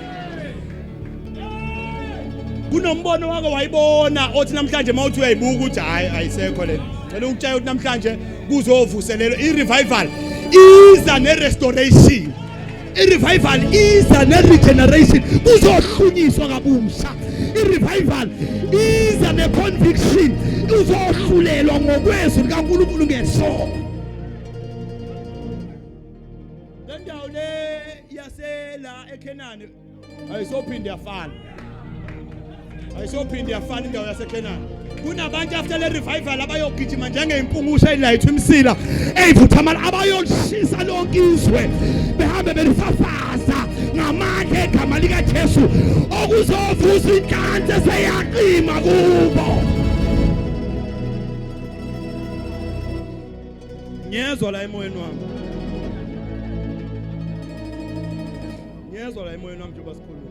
kunombono wake wayibona othi namhlanje mawuthi uyayibuka ukuthi hayi ayisekho le ngicela ukutshela ukuthi namhlanje kuzovuselelwa irevival iza nerestoration irevival iza neregeneration kuzohlunyiswa kabusha irevival iza neconviction uzohlulelwa ngokwezwi likaNkulunkulu ngesono lendawo le yasela eKenani ayisophinde yafana indawo yaseKenani kunabantu after le revival abayogijima njengeimpungusha elayitha imsila eyivuthamala abayoshisa lonke izwe behambe belifafaza ngamandla egama likaJesu okuzovusa inhlanzi eseyaqima kubo ngiyezwa la emoyeni wami njengoba sikhuluma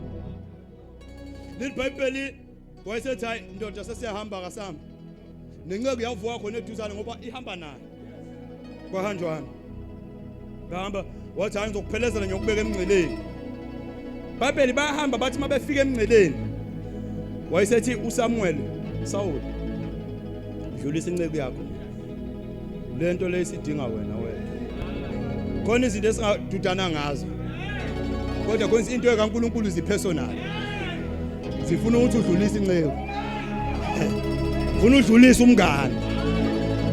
liBhayibheli wayesethi hayi ndoda sesiyahamba kasamba nenceku yavuka khona eduzane ngoba ihamba naye kwahanjwana bahamba wathi hayi ngizokuphelezela ngiyokubeka emngceleni iBhayibheli bayahamba bathi mabefika emngceleni wayesethi uSamuel Sawuli dlulisa inceku yakho lento leyisidinga wena khona izinto esingadudana ngazo kodwa konke into ekaNkulunkulu zipersonal zifuna ukuthi udlulise inceku ufuna udlulise umngane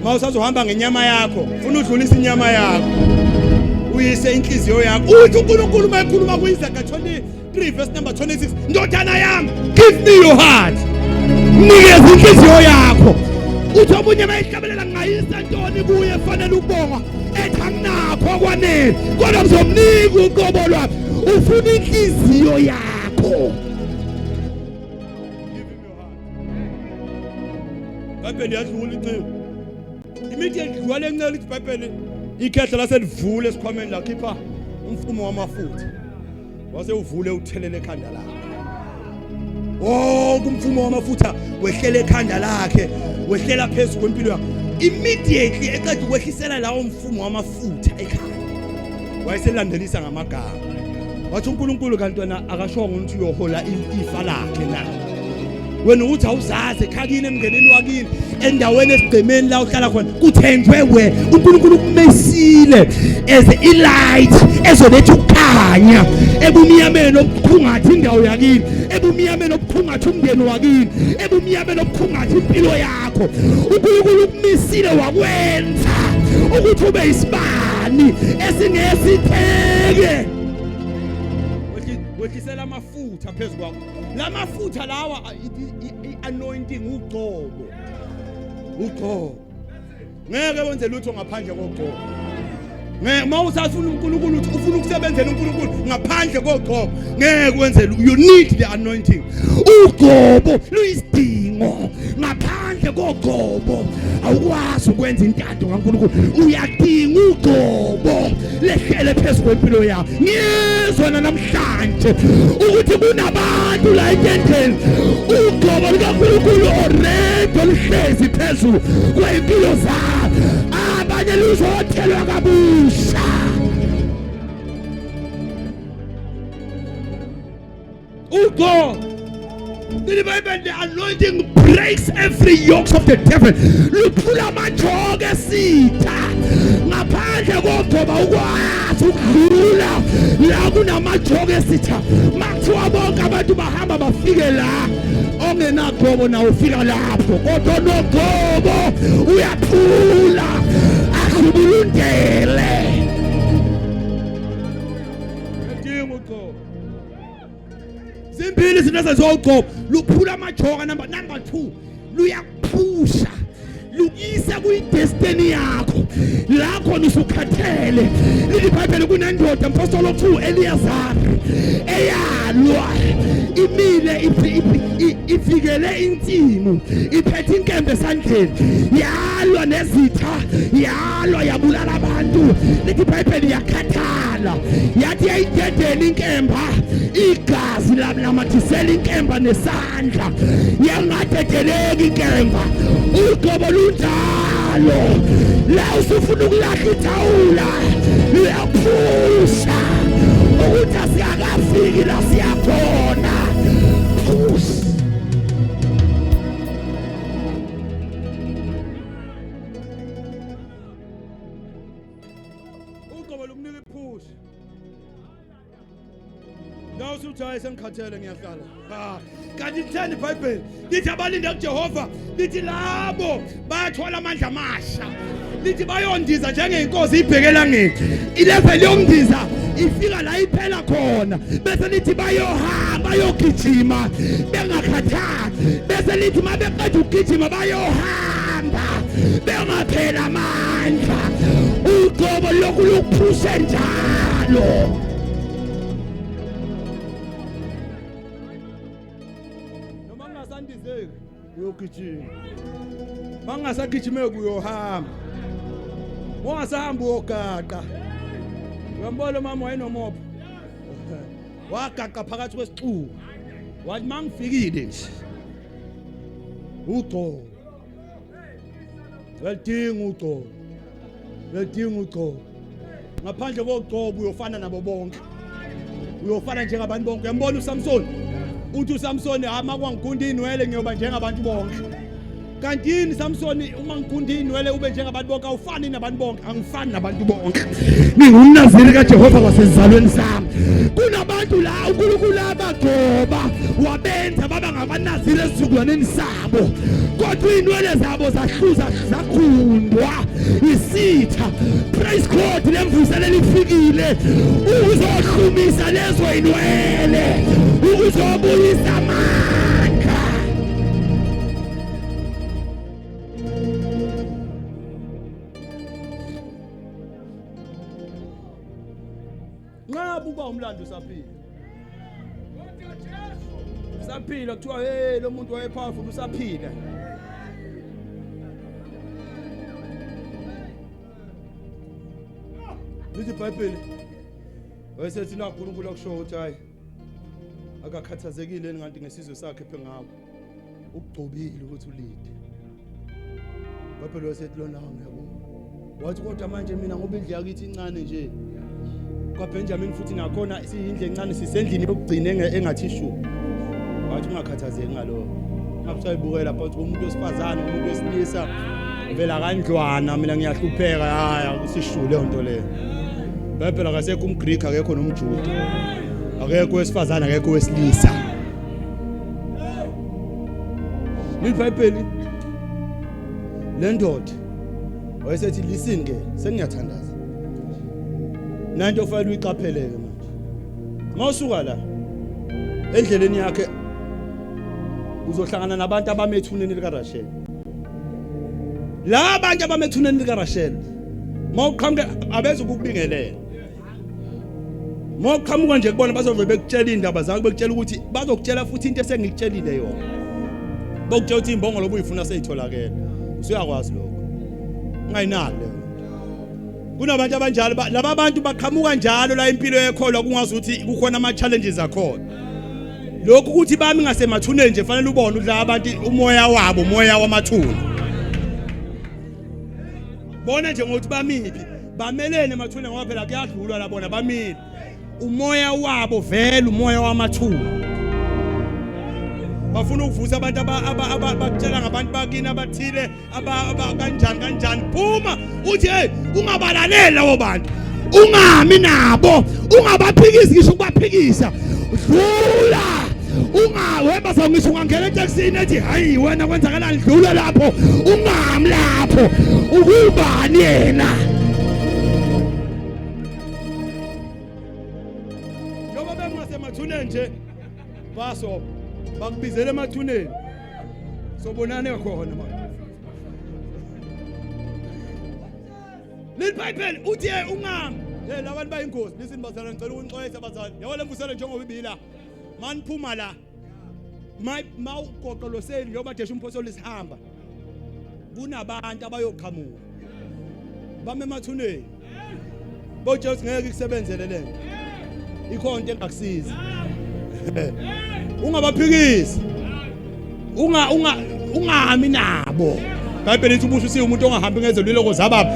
mawusazohamba ngenyama yakho ufuna udlulise inyama yakho uyise inhliziyo yakho uthi uNkulunkulu mayikhuluma kuIsaiah 23 verse number 26 ndodana yami give me your heart nikeza inhliziyo yakho uthi obunye bayihlabelela ngayisa ntoni kuye efanele ukubonga ethi anginakho kwanele kodwa ngizomnika uqobo lwami ufuna inhliziyo yakho iBhayibheli yadlula incebo immediately dlwala encela ithi iBhayibheli ikhehla laselivule esikhwameni lakhipha umfumo wamafutha wase uvule uthelele ekhanda lakhe umfumo wamafutha wehlela ekhanda lakhe wehlela phezulu kwempilo yakhe immediately eqeda ukwehlisela lawo umfumo wamafutha ekhanda wayeselandelisa ngamagama wathi uNkulunkulu kanti wena akashongo ukuthi uyohola ifa lakhe na wena uthi awuzazi ekhakini emngeneni wakini endaweni esigcemeni la uhlala khona kuthenjwe we uNkulunkulu kumesile as a light ezoletha ukukhanya ebumnyameni obukhungathi indawo yakini ebumnyameni obukhungathi umndeni wakini ebumnyameni obukhungathi impilo yakho uNkulunkulu kumisile wakwenza ukuthi ube isibani esingesitheke wehlisela amafutha phezulu kwakho lamafutha lawa anointing ugcobo ngeke wenze lutho ngaphandle kogcobo ngeke usafuna uNkulunkulu uthi ufuna ukusebenzela uNkulunkulu ngaphandle kogcobo ngeke wenze you need the anointing ugcobo luyisidingo ngaphandle kogcobo awukwazi ukwenza intando kaNkulunkulu uyadinga ugcobo lehlele phezulu kwempilo yakho ngizwe namhlanje ukuthi kunabantu la entendeni ugcobo likaNkulunkulu already lihlezi phezulu kwempilo zabo abanye luzothelwa kabusha ugcobo the anointing breaks every yoke of the devil. Luphula amajoke esitha ngaphandle kogcoba ukwazi ukudlula la kunamajoke esitha makuthiwa bonke abantu bahamba bafike la ongenagcobo nawo ufika lapho kodwa nogcobo uyaphula akubulundele edinga ugcobo zimbili sinezenzo ugcobo luphula amajoka number 2 luyakuphusha lukisa kuyidestiny yakho la khona usukhathele lilibhayibheli kunendoda apostolo 2 Eliyazari eyalwa imile ifikele insimu iphethe inkembe esandleni yalwa nezitha yalwa yabulala abantu lithi ibhayibheli yakhathala yathi yayidedela inkemba igazi lamathisela inkemba nesandla yangadedeleki inkemba ugcobo lunjalo la usufuna ukulahla ithawula uyaphusha ukuthi asiyakafiki la siyakhona push ugcobo lumnika ipush la usuthi sengikhathele ngiyahlala kanti lithani iBhayibheli lithi abalinda kuJehova lithi labo bayathola amandla amasha lithi bayondiza njengeinkosi ibhekela ngeke ilevel yomndiza ifika la iphela khona bese lithi bayohamba bayogijima bengakhathali bese lithi mabeqeda ukugijima bayohamba bengaphela amandla ugcobo lokhu lukuphusha njalo uyogijima bangasagijime kuyohamba ungasahamba uyogaqa uyambona mama wayenomopho wagaqa phakathi kwesixuku wathi mangifikile nje ugcobo welidinga ugcobo ngaphandle kogcobo uyofana nabo bonke uyofana njengabantu bonke uyambona uSamson uthi uSamson hama kwangigunda inwele ngiyoba njengabantu bonke kanti yini Samson uma ngigunda inwele ube njengabantu bonke awufani nabantu bonke angifani nabantu bonke ngingumnaziri kaJehova wasezalweni sami kunabantu la uNkulunkulu abagcoba wabenza baba ngabanaziri esizukulwaneni sabo kodwa inwele zabo zahluza zakhundwa isitha praise God lemvuselelo ifikile uzohlumisa lezo inwele uzobuyisa amandla ngabe uba umlando usaphila kuthiwa hey lo muntu waye powerful usaphila lithi iBhayibheli wayesethi na uNkulunkulu akusho ukuthi hayi akakhathazekile ngathi ngesizwe sakhe phengako ukugcobile ukuthi ulide baphela wasethi lona ngiyabo wathi kodwa manje mina ngoba indle yakithi incane nje kwaBenjamin futhi nakhona siyindle encane sisendlini yokugcina engathi shu wathi ungakhathazeki ngalokho ngabusayibukela phakathi komuntu wesifazane umuntu wesilisa vela kandlwana mina ngiyahlupheka haya kusishule onto leyo phela kasekho umGreek akekho nomJuda akekho wesifazane akekho wesilisa iBhayibheli le ndoda wayesethi listen ke sengiyathandaza nanto ofanele uyiqapheleke manje mawusuka la endleleni yakhe uzohlangana nabantu abamethuneni likaRashel la abantu abamethuneni likaRashel mawuqhamuke abeze ukubingelela mawuqhamuka nje kubona bazove bekutshela indaba zakho bekutshela ukuthi bazokutshela futhi into esengikutshelile yona bokutshela ukuthi imbongo lobuyifuna seyitholakele usuyakwazi lokho ungayinaki leyo kunabantu abanjalo laba bantu baqhamuka njalo la impilo yekholwa kungazi ukuthi kukhona ama challenges akhona lokhu ukuthi bami ngasemathuneni nje fanele ubone ukuthi la abantu umoya wabo umoya wamathuna bona nje ngokuthi bamiphi bamelene emathuneni ngoba phela kuyadlulwa labona bamile umoya wabo vele umoya wamathuna bafuna ukuvusa abantu abakutshela ngabantu bakini abathile kanjani phuma uthi hey ungabalaleli labo bantu ungami nabo ungabaphikisi ngisho ukubaphikisa dlula ungaweba sangisho ungangena etaxini ethi hayi wena kwenzakalani dlula lapho ungami lapho ukubani yena ngoba bengasemathuneni nje baso bakubizele emathuneni sobonane khona manje liBhayibheli uthi ungami labantu bayingozi listen bazalwane ngicela ukunixwayisa bazalwane yabo lemvuselo njengoba ibila maniphuma la mawugoqoloseli njengoba desha umpostoli sihamba kunabantu abayoqhamuka bame emathuneni boJesu ngeke ikusebenzele lento ikhonto engakusiza ungabaphikisi ungami nabo iBhayibheli lithi ubusho usiya umuntu ongahambi ngezeluleko zababa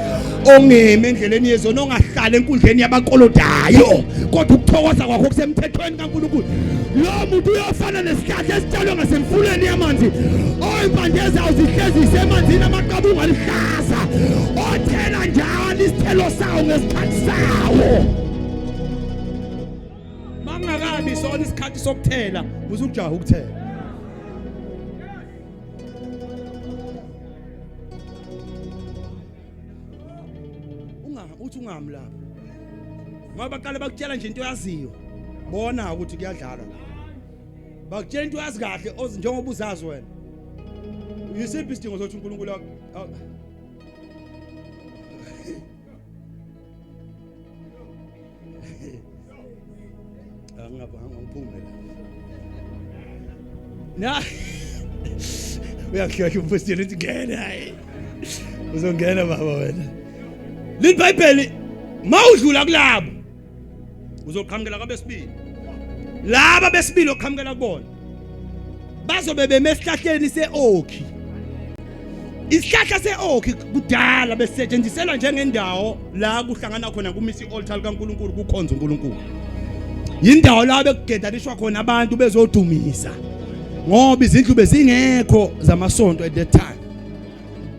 ongemi endleleni yezona ongahlala enkundleni yabakolodayo kodwa ukuthokoza kwakho kusemthethweni kaNkulunkulu lo muntu uyofana nesihlahla esitshalwe ngasemfuleni yamanzi oyimpande zawo zihlezi zisemanzini amaqabunga alihlaza othela njalo isithelo sawo ngesikhathi sawo mangakabi sona isikhathi sokuthela uzujaha ukuthela uthi ungami lapha ngoba baqale bakutshela nje into yaziyo bona ukuthi kuyadlala bakutshela into yazi kahle njengoba uzazi wena yisiphi isidingo sokuthi uNkulunkulu angiphume la uyakhiywa umpostoli uthi ngena hayi uzongena baba wena liBhayibheli mawudlula kulabo uzoqhamukela kwabesibili laba besibili oqhamukela kubona bazobe bemesihlahleni seokhi isihlahla seokhi kudala besetshenziselwa njengendawo la kuhlangana khona kumisi altar kaNkulunkulu kukhonza uNkulunkulu indawo la bekugedanishwa khona abantu bezodumisa ngoba izindlu bezingekho zamasonto at that time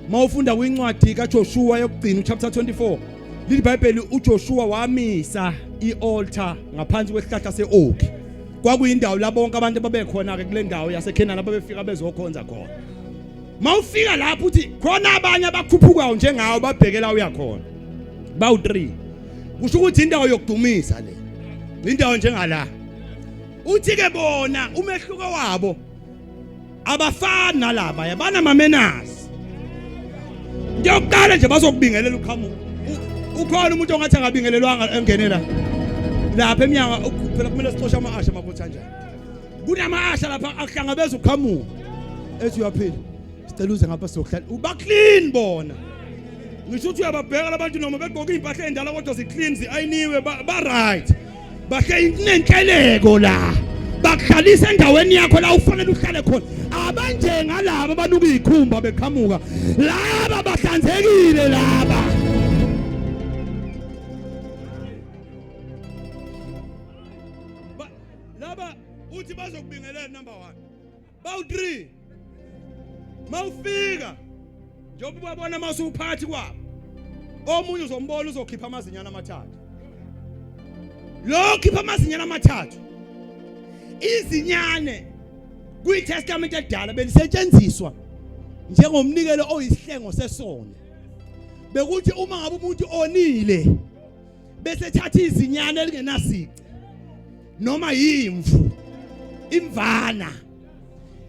mawufunda kwincwadi kaJoshua yokugcina chapter 24 liBhayibheli uJoshua wamisa ialtar ngaphansi kwesihlahla seoak kwakuyindawo la bonke abantu babekhona ke kule ndawo yaseKenani ababefika bezokhonza khona mawufika lapho uthi khona abanye abakhuphukayo njengawo babhekela uyakhona bawu3 kusho ukuthi indawo yokudumisa le indawo njengala uthi ke bona umehluko wabo abafana nalaba yabana mamenasi ngiyoqala nje bazokubingelela uqhamuka ukhona umuntu ongathi angabingelelwanga engenela lapha eminyango phela kumele sixoshe ama-asha mabutha kanjani kunama-asha lapha akuhlangabeza uqhamuka ethi uyaphila sicela uze ngapha sizokuhlala uba clean bona ngisho ukuthi uyababheka labantu noma begqoka impahla endala kodwa zi-clean zi-ayiniwe ba-right bahle nenhleleko la bakuhlalisa endaweni yakho la ufanele uhlale khona abanjengalabo abanuka izikhumba beqhamuka laba bahlanzekile laba laba uthi bazokubingelela number 1 bawu3 Mawufika njengoba ubabona masuphathi kwabo. Omunye uzombona uzokhipha amazinyana amathathu. Lo khipha amazinyana amathathu. Izinyane kwiTestament edala belisetshenziswa njengomnikelo oyisihlengo sesono. Bekuthi uma ngabe umuntu onile bese thatha izinyane elingenasici noma yimvu imvana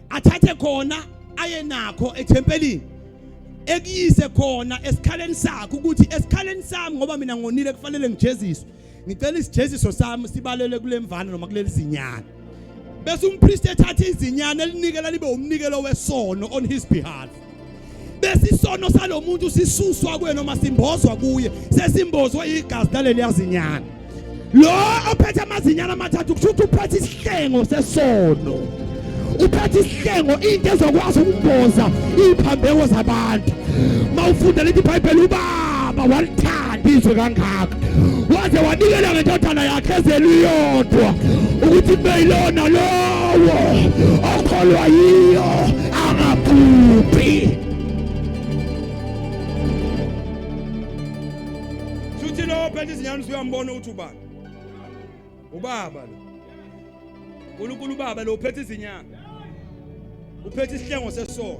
athathe khona aye nakho ethempelini ekuyise khona esikhaleni sakhe ukuthi esikhaleni sami ngoba mina ngonile kufanele ngijeziswe ngicela isijeziso sami sibalele kule mvana noma kuleli zinyane bese umpriest ethatha izinyane elinikela libe umnikelo wesono on his behalf bese isono salomuntu sisuswa kuye noma simbozwa kuye sesimbozwa igazi laleli yazinyane lo ophethe amazinyana amathathu kushuthi uphethe isihlengo sesono uphethe isihlengo into ezokwazi ukumboza iphambeko zabantu mawufunda leli iBhayibheli ubaba walithanda izwe kangaka waze wanikela ngendodana yakhe ezeliyodwa ukuthi beyilona lowo okholwa yiyo angabhubhi shuthi lo phethe izinyane uyambona ukuthi ubani ubaba lo uNkulunkulu ubaba lo uphethe izinyane uphethe isihlengo sesono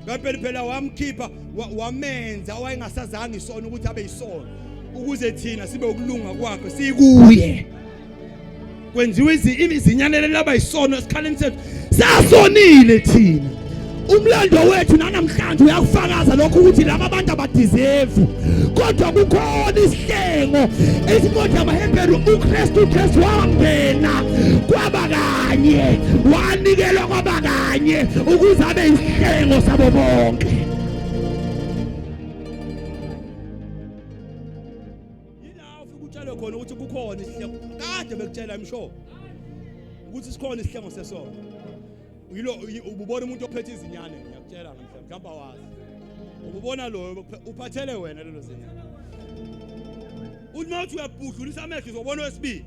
ngempela phela wamkhipha wamenza owayengasazange isono ukuthi abe yisono ukuze thina sibe ukulunga kwakhe sikuye kwenziwe izinyane laba yisono esikhaleni sethu sasonile thina umlando wethu namhlanje uyakufakaza lokho ukuthi laba abantu abadeserve kodwa kukhona isihlengo esimodla amaHebheru uKristu wangena kwabakanye wanikelwa kwabakanye ukuze abe isihlengo sabo bonke yila ufika utshele khona ukuthi kukhona isihlengo kade bekutshela imsho ukuthi sikhona isihlengo sesono yilo ububona umuntu ophethe izinyane ngiyakutshela namhlanje mhlawumbe awazi ububona lo uphathele wena lelo zinyane uthi mawuthi uyabhudlulisa amehlo uzobona wesibili